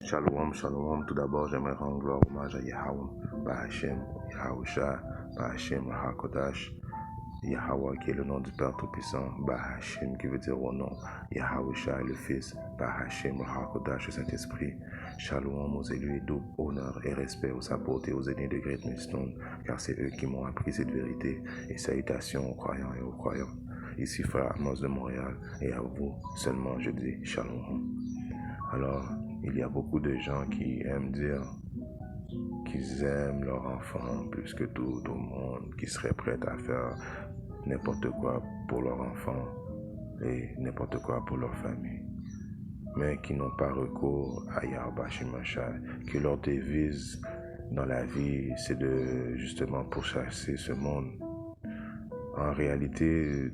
Shalom, shalom. Tout d'abord, j'aimerais rendre gloire hommage à Yahweh, Bahashem, Yahusha, Bahashem, Hakodash, Yahweh qui est le nom du Père Tout-Puissant, Bahashem qui veut dire au nom, Yahusha est le Fils, Bahashem, Hakodash, le Saint-Esprit. Shalom aux élus et double honneur et respect aux apôtres et aux aînés de Great Millstone, car c'est eux qui m'ont appris cette vérité. Et salutations aux croyants et aux croyants. Ici, frère Amos de Montréal, et à vous seulement je dis Shalom. Alors, il y a beaucoup de gens qui aiment dire qu'ils aiment leur enfant plus que tout au monde, qui seraient prêts à faire n'importe quoi pour leur enfant et n'importe quoi pour leur famille, mais qui n'ont pas recours à Yahweh Shemashai, que leur devise dans la vie, c'est de justement pourchasser ce monde. En réalité,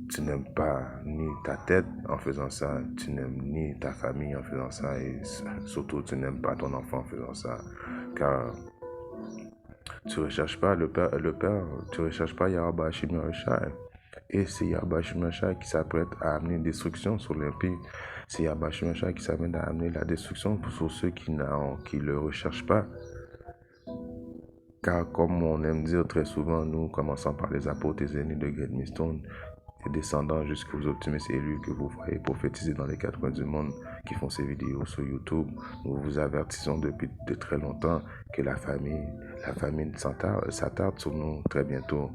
tu n'aimes pas ni ta tête en faisant ça, tu n'aimes ni ta famille en faisant ça, et surtout tu n'aimes pas ton enfant en faisant ça, car tu ne recherches pas le père, tu ne recherches pas Yahweh Shemashai. Et c'est Yahweh Shemashai qui s'apprête à amener une destruction sur l'impie. C'est Yahweh Shemashai qui s'amène à amener la destruction pour ceux qui ne le recherchent pas. Car comme on aime dire très souvent, nous commençons par les apôtres et aînés de Great Millstone, et descendant jusqu'aux optimistes élus que vous voyez prophétiser dans les quatre coins du monde qui font ces vidéos sur YouTube. Nous vous avertissons depuis de très longtemps que la famine s'attarde sur nous très bientôt.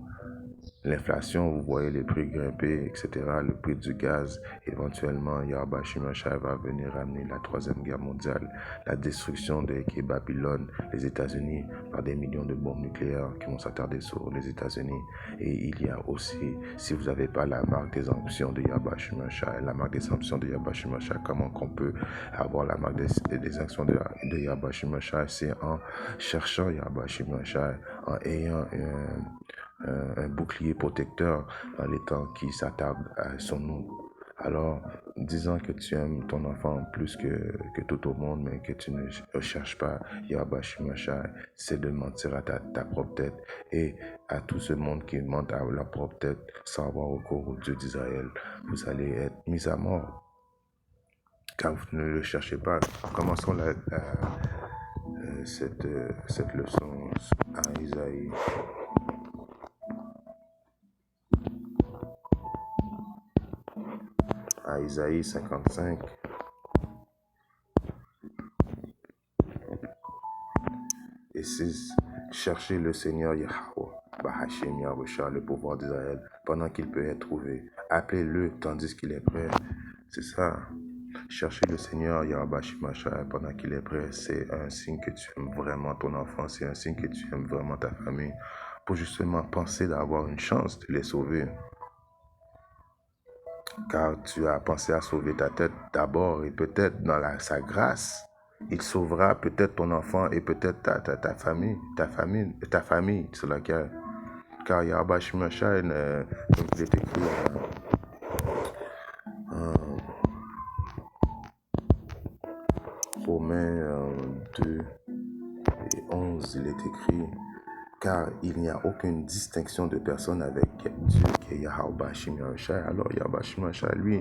L'inflation, vous voyez les prix grimper, etc., le prix du gaz, éventuellement, Yahweh Shemashai va venir amener la troisième guerre mondiale, la destruction de Babylone, les États-Unis, par des millions de bombes nucléaires qui vont s'attarder sur les États-Unis. Et il y a aussi, si vous n'avez pas la marque des sanctions de Yahweh Shemashai, la marque des sanctions de Yahweh Shemashai, comment qu'on peut avoir la marque des sanctions de Yahweh Shemashai? C'est en cherchant Yahweh Shemashai, en ayant un bouclier protecteur dans les temps qui s'attardent sur nous. Alors, disant que tu aimes ton enfant plus que tout au monde, mais que tu ne cherches pas Yahweh Shemashai, c'est de mentir à ta propre tête et à tout ce monde qui ment à leur propre tête sans avoir recours au Dieu d'Israël. Vous allez être mis à mort, car vous ne le cherchez pas. Commençons cette leçon à Isaïe. À Isaïe 55. Et c'est chercher le Seigneur Yahweh, Bahashem Yahusha, le pouvoir d'Israël, pendant qu'il peut être trouvé. Appelez-le tandis qu'il est prêt. C'est ça. Chercher le Seigneur Yahweh Shemashai pendant qu'il est prêt, c'est un signe que tu aimes vraiment ton enfant, c'est un signe que tu aimes vraiment ta famille, pour justement penser d'avoir une chance de les sauver. Car tu as pensé à sauver ta tête d'abord et peut-être dans sa grâce, il sauvera peut-être ton enfant et peut-être ta famille sur laquelle. Car Yahweh Shemashai, comme il est écrit Romains 2 et 11, il est écrit: car il n'y a aucune distinction de personne avec Dieu qui est Yahweh Shemashai. Alors Yahweh Shemashai, lui,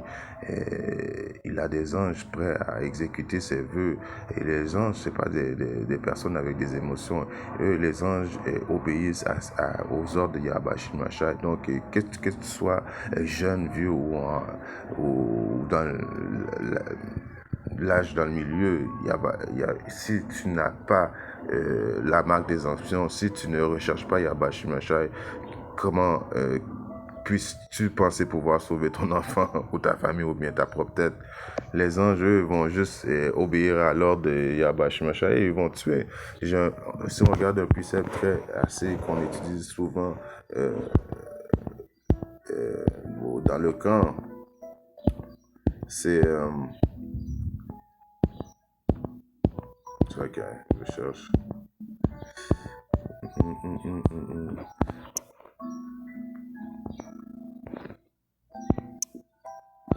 il a des anges prêts à exécuter ses vœux. Et les anges, c'est pas des personnes avec des émotions. Eux, les anges obéissent aux ordres de Yahweh Shemashai. Donc, que tu sois jeune, vieux ou dans l'âge dans le milieu, si tu n'as pas la marque des sanctions, si tu ne recherches pas Yahweh Shemashai, comment puisses-tu penser pouvoir sauver ton enfant ou ta famille ou bien ta propre tête? Les anges, eux, vont juste obéir à l'ordre de Yahweh Shemashai et ils vont tuer. Si on regarde un précepte assez qu'on utilise souvent dans le camp, c'est ok, je cherche.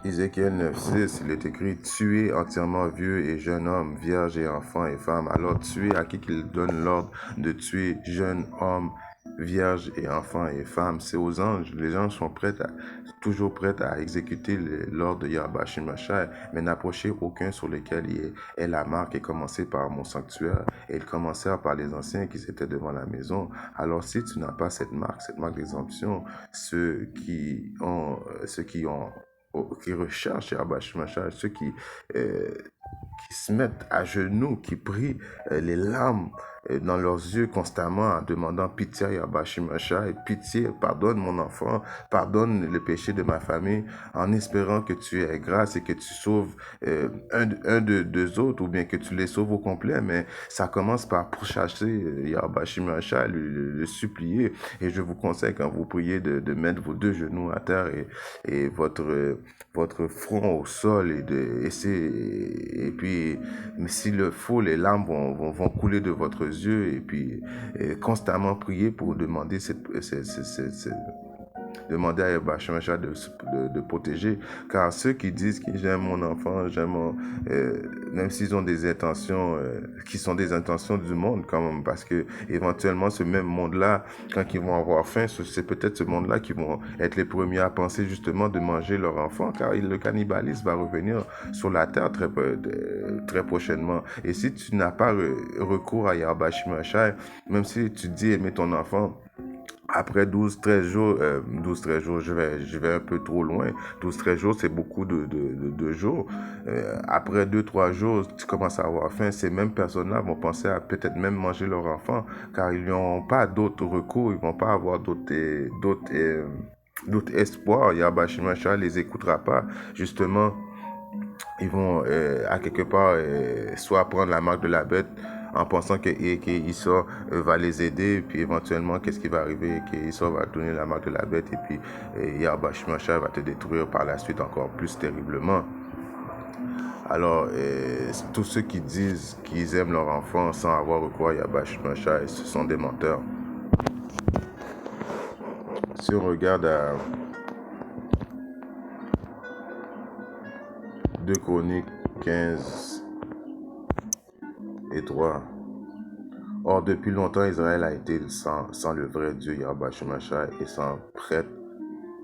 Ézéchiel 9:6, il est écrit: tuez entièrement vieux et jeune homme, vierge et enfant et femme. Alors tuer à qui qu'il donne l'ordre de tuer jeune homme vierges et enfants et femmes, c'est aux anges. Les anges sont toujours prêts à exécuter l'ordre de Yahweh Shemashai, mais n'approchez aucun sur lequel est la marque, et commencez par mon sanctuaire. Et ils commencèrent par les anciens qui étaient devant la maison. Alors si tu n'as pas cette marque d'exemption, qui recherchent Yahweh Shemashai, ceux qui se mettent à genoux, qui prient les larmes dans leurs yeux constamment en demandant pitié à Yabashimasha, et pitié, pardonne mon enfant, pardonne le péché de ma famille, en espérant que tu aies grâce et que tu sauves un de deux autres, ou bien que tu les sauves au complet. Mais ça commence par pourchasser Yabashimasha, le supplier. Et je vous conseille, quand vous priez, de mettre vos deux genoux à terre et votre front au sol, et puis, mais s'il le faut, les larmes vont couler de votre yeux, et puis constamment prier pour demander demander à Yahweh Shemashai de protéger, car ceux qui disent que j'aime mon enfant, même s'ils ont des intentions qui sont des intentions du monde quand même, parce que éventuellement ce même monde-là, quand ils vont avoir faim, c'est peut-être ce monde-là qui vont être les premiers à penser justement de manger leur enfant, car le cannibalisme va revenir sur la terre très prochainement. Et si tu n'as pas recours à Yahweh Shemashai, même si tu dis aimer ton enfant, après 12-13 jours, 12-13 jours, je vais un peu trop loin. 12-13 jours, c'est beaucoup de jours. Après 2-3 jours, tu commences à avoir faim. Ces mêmes personnes-là vont penser à peut-être même manger leur enfant, car ils n'ont pas d'autres recours, ils vont pas avoir d'autres espoirs. Yahweh Shemashai les écoutera pas. Justement, ils vont à quelque part soit prendre la marque de la bête en pensant que Issa va les aider, puis éventuellement qu'est-ce qui va arriver, que Issa va donner la marque de la bête, et puis Yahweh Shemashai va te détruire par la suite encore plus terriblement. Alors, tous ceux qui disent qu'ils aiment leur enfant sans avoir recours à Yahweh Shemashai, ce sont des menteurs. Si on regarde à 2 Chroniques 15 et 3. Or, depuis longtemps, Israël a été sans le vrai Dieu Yahweh Shemashai, et sans prêtre,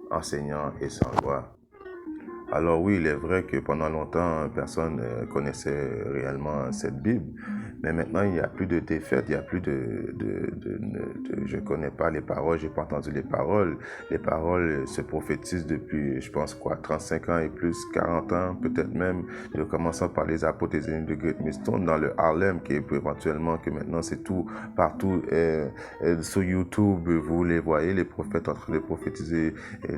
enseignant et sans loi. Alors oui, il est vrai que pendant longtemps, personne ne connaissait réellement cette Bible, mais maintenant, il n'y a plus de défaite, il n'y a plus je ne connais pas les paroles, je n'ai pas entendu les paroles. Les paroles se prophétisent depuis, je pense 35 ans et plus, 40 ans, peut-être même, de commençant par les apôtres des ennemis de Great Millstone dans le Harlem, qui est éventuellement, que maintenant c'est tout, partout, sur YouTube, vous les voyez, les prophètes en train de prophétiser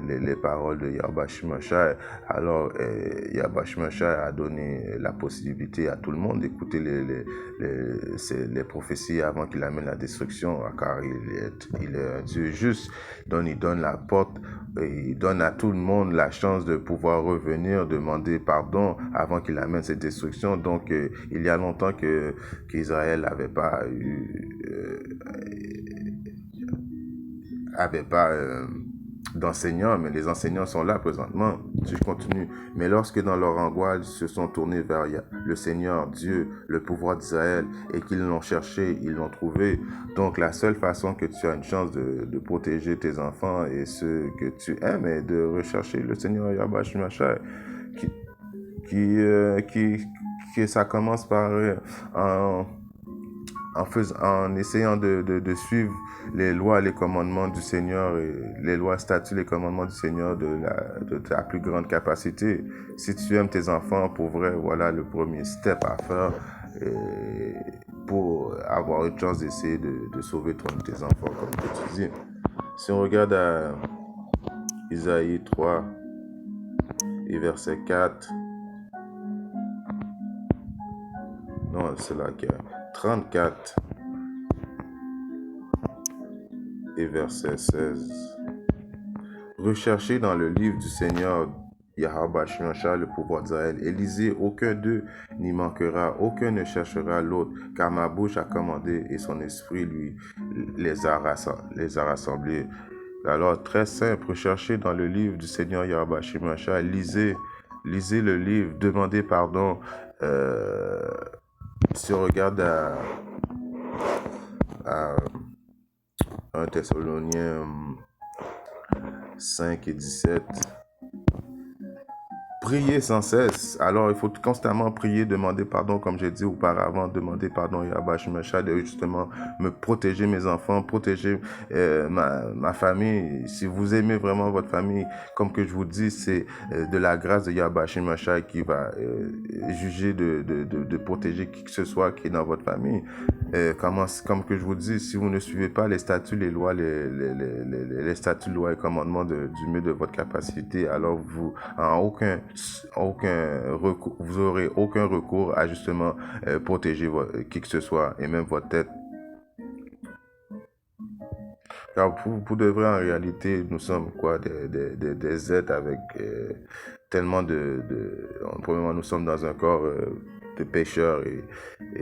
les paroles de Yahweh Shemashai. Alors, Yahweh Shemashai a donné la possibilité à tout le monde d'écouter les prophéties avant qu'il amène la destruction, car il est un Dieu juste, donc il donne la porte, et il donne à tout le monde la chance de pouvoir revenir, demander pardon avant qu'il amène cette destruction. Donc, il y a longtemps qu'Israël n'avait pas d'enseignants, mais les enseignants sont là présentement. Si je continue, mais lorsque dans leur angoisse ils se sont tournés vers le Seigneur Dieu, le pouvoir d'Israël, et qu'ils l'ont cherché, ils l'ont trouvé. Donc la seule façon que tu as une chance de protéger tes enfants et ceux que tu aimes est de rechercher le Seigneur Yahweh Shemashai, qui ça commence par en essayant de suivre les lois, les commandements du Seigneur, et les lois, statuts, les commandements du Seigneur de ta plus grande capacité. Si tu aimes tes enfants, pour vrai, voilà le premier step à faire pour avoir une chance d'essayer de sauver tes enfants, comme tu dis. Si on regarde à Isaïe 3 et verset 4, non, c'est là qu'il y a 34 et verset 16. Recherchez dans le livre du Seigneur Yahweh Shemashai le pouvoir d'Israël, et lisez, aucun d'eux n'y manquera, aucun ne cherchera l'autre, car ma bouche a commandé et son esprit lui les a rassemblés. Alors, très simple, recherchez dans le livre du Seigneur Yahweh Shemashai, lisez le livre, demandez pardon. Si on regarde à 1 Thessaloniens 5 et 17. Priez sans cesse. Alors, il faut constamment prier, demander pardon, comme j'ai dit auparavant, demander pardon à Yahweh Shemashai de justement me protéger mes enfants, protéger ma famille. Si vous aimez vraiment votre famille, comme que je vous dis, c'est de la grâce de Yahweh Shemashai qui va juger de protéger qui que ce soit qui est dans votre famille. Comme que je vous dis, si vous ne suivez pas les statuts, les lois, les statuts, lois et commandements du mieux de votre capacité, alors vous vous aurez aucun recours à justement protéger qui que ce soit et même votre tête. Car pour de vrai, en réalité, nous sommes quoi des êtres avec tellement premièrement, nous sommes dans un corps de pécheurs et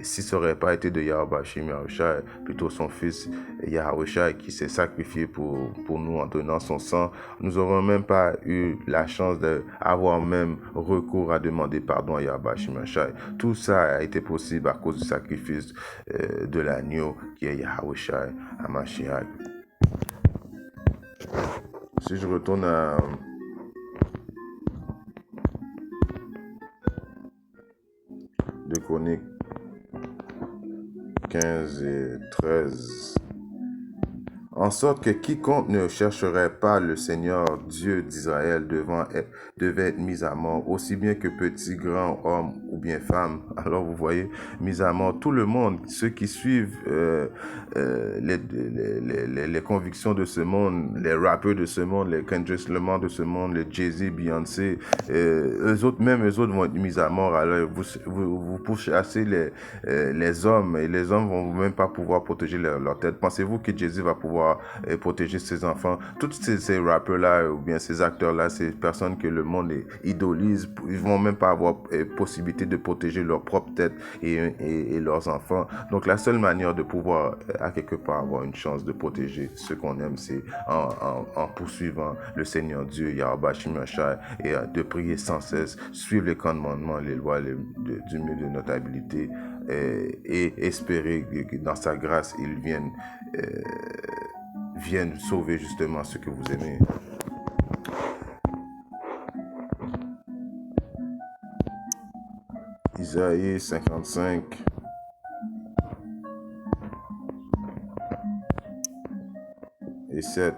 si ça n'aurait pas été de Yahweh Shem Yahushai, plutôt son fils Yahushai qui s'est sacrifié pour nous en donnant son sang, nous n'aurons même pas eu la chance d'avoir même recours à demander pardon à Yahweh Shem Yahushai. Tout ça a été possible à cause du sacrifice de l'agneau qui est Yahushai Hamashiach. Si je retourne à de Chroniques 15 et 13. En sorte que quiconque ne chercherait pas le Seigneur Dieu d'Israël devait être mis à mort, aussi bien que petit, grand, homme ou bien femme. Alors vous voyez, mis à mort tout le monde, ceux qui suivent les convictions de ce monde, les rappeurs de ce monde, les Kendrick Lamar de ce monde, les Jay-Z, Beyoncé, eux autres vont être mis à mort. Alors vous pourchassez les hommes et les hommes vont même pas pouvoir protéger leur tête. Pensez-vous que Jay-Z va pouvoir protéger ses enfants? Tous ces rappeurs-là ou bien ces acteurs-là, ces personnes que le monde idolise, ils vont même pas avoir possibilité de protéger leur propre tête et leurs enfants. Donc la seule manière de pouvoir à quelque part avoir une chance de protéger ceux qu'on aime, c'est en poursuivant le Seigneur Dieu, Yahweh Shemashai, et de prier sans cesse, suivre les commandements, les lois du mieux de notre habilité, et espérer que dans sa grâce, il vienne sauver justement ceux que vous aimez. Isaïe 55. Et 7.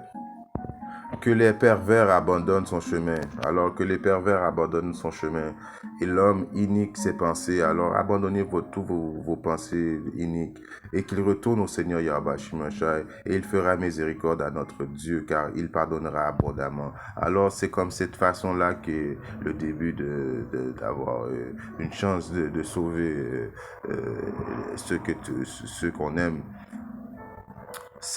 Que les pervers abandonnent son chemin. Alors que les pervers abandonnent son chemin et l'homme inique ses pensées, alors abandonnez tous vos pensées iniques et qu'il retourne au Seigneur Yahweh Shemashai et il fera miséricorde à notre Dieu car il pardonnera abondamment. Alors c'est comme cette façon-là que le début d'avoir une chance de sauver ceux qu'on aime.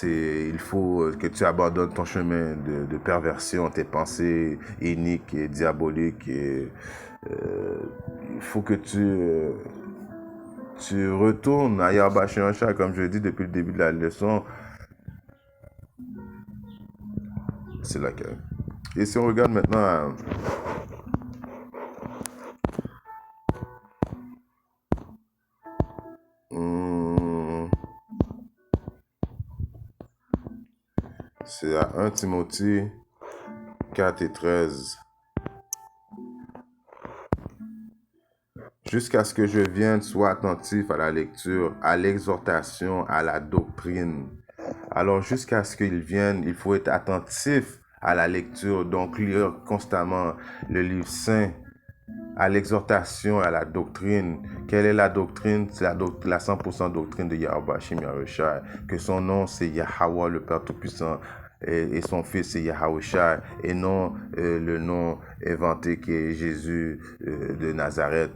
Il faut que tu abandonnes ton chemin de perversion, tes pensées iniques et diaboliques. Il faut que tu retournes à Yahweh Shemashai, comme je l'ai dit depuis le début de la leçon. C'est laquelle? Et si on regarde maintenant c'est à 1 Timothée 4 et 13. Jusqu'à ce que je vienne, sois attentif à la lecture, à l'exhortation, à la doctrine. Alors, jusqu'à ce qu'il vienne, il faut être attentif à la lecture, donc lire constamment le livre saint, à l'exhortation, à la doctrine. Quelle est la doctrine? C'est la 100% doctrine de Yahweh Shem Yahushai, que son nom c'est Yahweh, le Père Tout-Puissant, et son fils c'est Yahushai, et non le nom inventé qui est Jésus de Nazareth.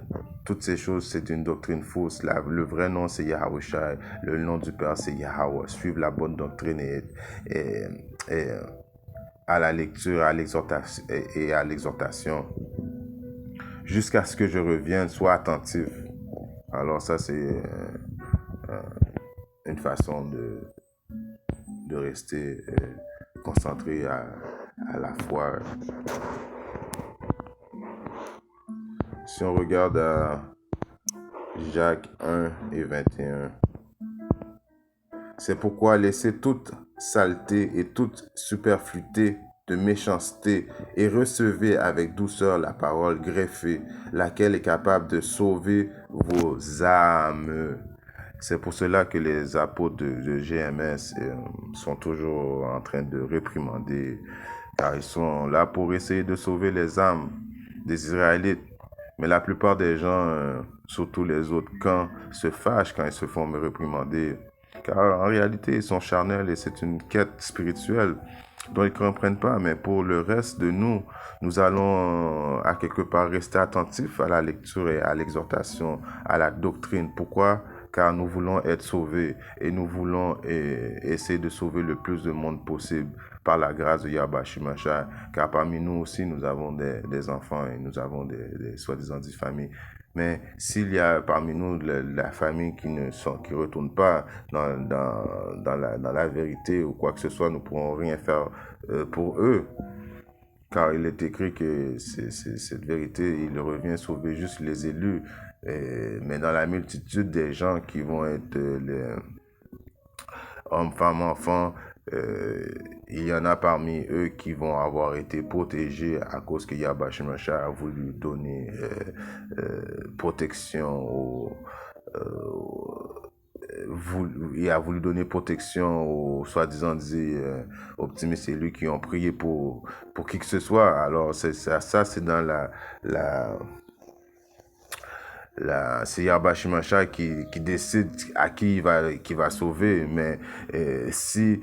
Toutes ces choses, c'est une doctrine fausse. Le vrai nom, c'est Yahushai. Le nom du Père, c'est Yahweh. Suivre la bonne doctrine et à la lecture, à l'exhortation et à l'exhortation. Jusqu'à ce que je revienne, sois attentif. Alors ça, c'est une façon de rester concentré à la fois. Si on regarde à Jacques 1 et 21, c'est pourquoi laissez toute saleté et toute superfluité de méchanceté, et recevez avec douceur la parole greffée, laquelle est capable de sauver vos âmes. C'est pour cela que les apôtres de GMS sont toujours en train de réprimander, car ils sont là pour essayer de sauver les âmes des Israélites. Mais la plupart des gens, surtout les autres camps, se fâchent quand ils se font réprimander, car en réalité, ils sont charnels et c'est une quête spirituelle dont ils ne comprennent pas. Mais pour le reste de nous, nous allons à quelque part rester attentifs à la lecture et à l'exhortation, à la doctrine. Pourquoi? Car nous voulons être sauvés et nous voulons essayer de sauver le plus de monde possible par la grâce de Yahweh Shemashai. Car parmi nous aussi, nous avons des enfants et nous avons des soi-disant 10 familles. Mais s'il y a parmi nous la famille qui ne retourne pas dans la vérité ou quoi que ce soit, nous ne pourrons rien faire pour eux. Car il est écrit que cette vérité, il revient sauver juste les élus. Mais dans la multitude des gens qui vont être les hommes, femmes, enfants, il y en a parmi eux qui vont avoir été protégés à cause que Yahweh Shemashai a voulu donner protection il a voulu donner protection aux soi-disant optimistes élus qui ont prié pour qui que ce soit. Alors ça c'est dans c'est Yahweh Shemashai qui décide à qui il va sauver. Mais si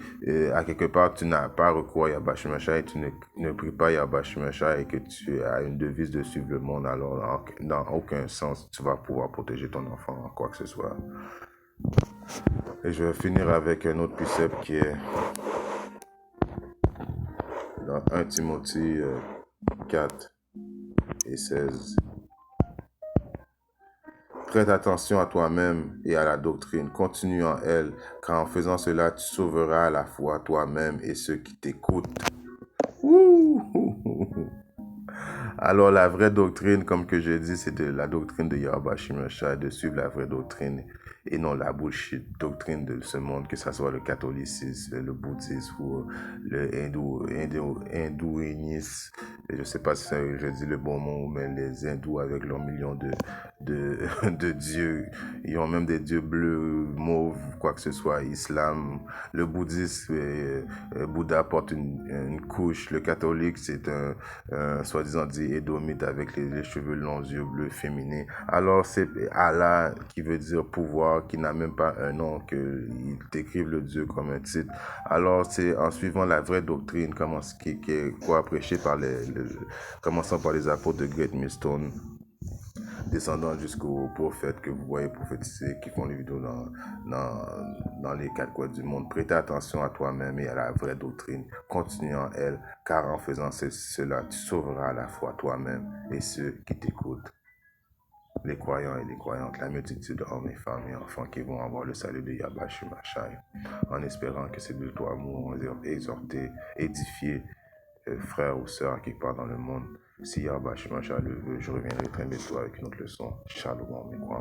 à quelque part tu n'as pas recours à Yahweh Shemashai, tu ne pries pas Yahweh Shemashai et que tu as une devise de suivre le monde, alors dans aucun sens tu vas pouvoir protéger ton enfant, quoi que ce soit. Et je vais finir avec un autre précepte qui est dans 1 Timothée 4 et 16. Prête attention à toi-même et à la doctrine, continue en elle, car en faisant cela, tu sauveras à la fois toi-même et ceux qui t'écoutent. Alors la vraie doctrine, comme que je dis, c'est de la doctrine de Yahweh Shemashai, de suivre la vraie doctrine et non la bullshit doctrine de ce monde, que ce soit le catholicisme, le bouddhisme ou le hindouisme. Je ne sais pas si je dis le bon mot, mais les hindous avec leurs millions de dieux, ils ont même des dieux bleus, mauves, quoi que ce soit, islam. Le bouddhisme, Bouddha porte une couche. Le catholique, c'est un soi-disant dit édomite avec les cheveux longs, yeux bleus, féminins. Alors c'est Allah qui veut dire pouvoir, qui n'a même pas un nom, qu'il décrive le Dieu comme un titre. Alors c'est en suivant la vraie doctrine, qui est quoi prêché par commençant par les apôtres de Great Millstone, descendant jusqu'aux prophètes que vous voyez prophétiser, qui font les vidéos dans les quatre coins du monde. Prêtez attention à toi-même et à la vraie doctrine. Continue en elle, car en faisant cela, tu sauveras à la fois toi-même et ceux qui t'écoutent. Les croyants et les croyantes, la multitude d'hommes et femmes et enfants qui vont avoir le salut de Yahweh Shemashai, en espérant que ces deux amours ont exhorté, édifié frères ou sœurs qui partent dans le monde. Si Yahweh Shemashai le veut, je reviendrai très bientôt avec une autre leçon. Shalom, mes croyants.